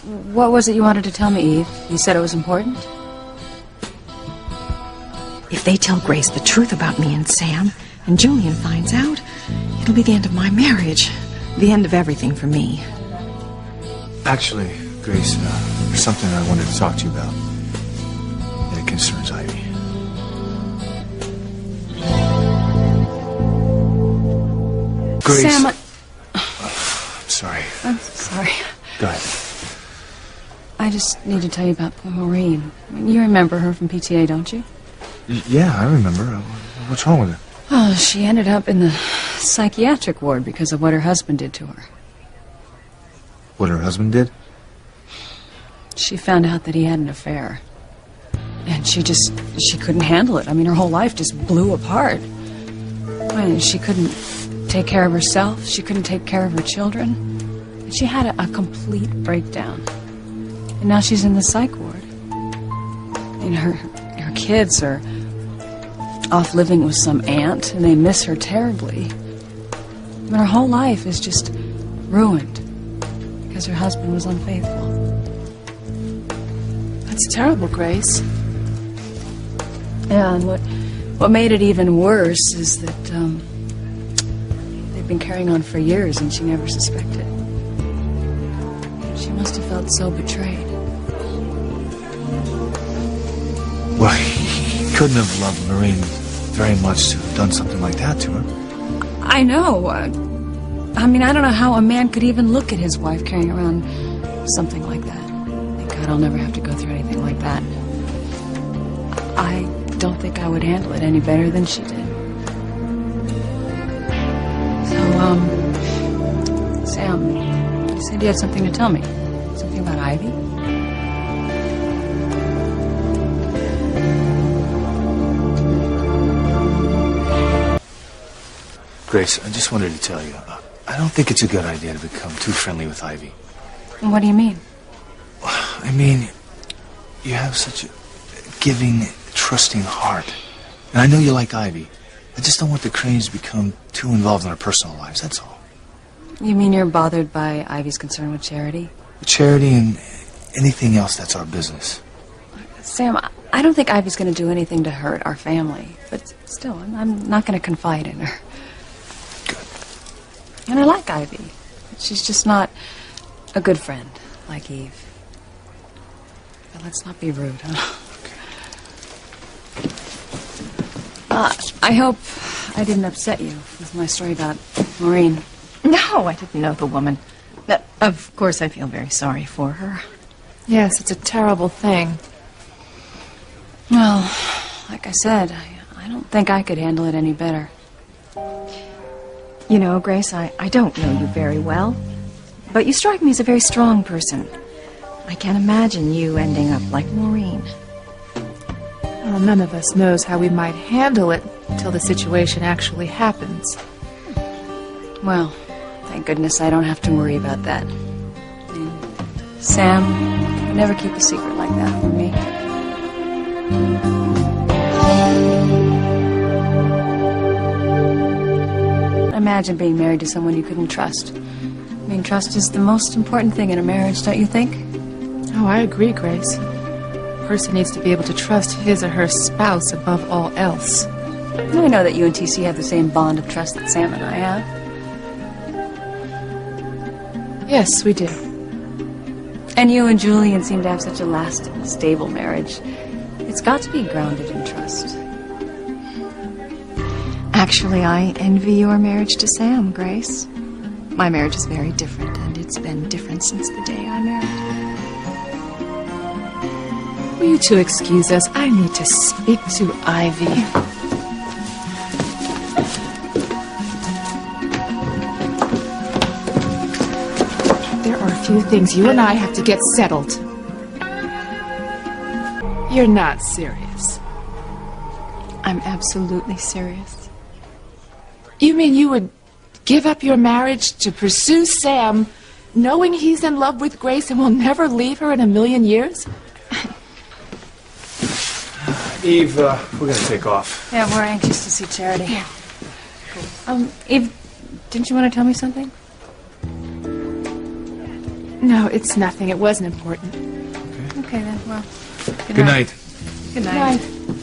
What was it you wanted to tell me, Eve? You said it was important? If they tell Grace the truth about me and Sam, and Julian finds out, it'll be the end of my marriage. The end of everything for me. Actually, Grace, there's something I wanted to talk to you about. And it concerns Ivy. Grace. Sam, I'm sorry. I'm sorry. Go ahead. I just need to tell you about poor Maureen. You remember her from PTA, don't you? Yeah, I remember. What's wrong with her? Oh, she ended up in the psychiatric ward because of what her husband did to her. What her husband did? She found out that he had an affair. And she couldn't handle it. I mean, her whole life just blew apart. And she couldn't take care of herself. She couldn't take care of her children. And she had a complete breakdown. And now she's in the psych ward. And her kids are off living with some aunt, and they miss her terribly. And her whole life is just ruined because her husband was unfaithful. That's terrible, Grace. Yeah, and what made it even worse is that they've been carrying on for years, and she never suspected. She must have felt so betrayed. Well, he couldn't have loved Maureen very much to have done something like that to her. I know. I mean, I don't know how a man could even look at his wife carrying around something like that. Thank God I'll never have to go through anything like that. I don't think I would handle it any better than she did. So, Sam, you said you had something to tell me. Something about Ivy? Grace, I just wanted to tell you, I don't think it's a good idea to become too friendly with Ivy. What do you mean? I mean, you have such a giving, trusting heart. And I know you like Ivy. I just don't want the Cranes to become too involved in our personal lives, that's all. You mean you're bothered by Ivy's concern with Charity? Charity and anything else that's our business. Sam, I don't think Ivy's going to do anything to hurt our family. But still, I'm not going to confide in her. And I like Ivy. She's just not a good friend, like Eve. But let's not be rude, huh? I hope I didn't upset you with my story about Maureen. No, I didn't know the woman. Of course, I feel very sorry for her. Yes, it's a terrible thing. Well, like I said, I don't think I could handle it any better. You know, Grace, I don't know you very well, but you strike me as a very strong person. I can't imagine you ending up like Maureen. Well, none of us knows how we might handle it until the situation actually happens. Well, thank goodness I don't have to worry about that. And Sam, you never keep a secret like that from me. Imagine being married to someone you couldn't trust. I mean, trust is the most important thing in a marriage, don't you think? Oh, I agree, Grace. A person needs to be able to trust his or her spouse above all else. I know that you and TC have the same bond of trust that Sam and I have. Yes, we do. And you and Julian seem to have such a lasting, stable marriage. It's got to be grounded in trust. Actually, I envy your marriage to Sam, Grace. My marriage is very different, and it's been different since the day I married. Will you two excuse us? I need to speak to Ivy. There are a few things you and I have to get settled. You're not serious. I'm absolutely serious. You mean you would give up your marriage to pursue Sam, knowing he's in love with Grace and will never leave her in a million years? Eve, we're going to take off. Yeah, we're anxious to see Charity. Yeah. Cool. Eve, didn't you want to tell me something? No, it's nothing. It wasn't important. Okay, then. Well, Good night. Good night. Night.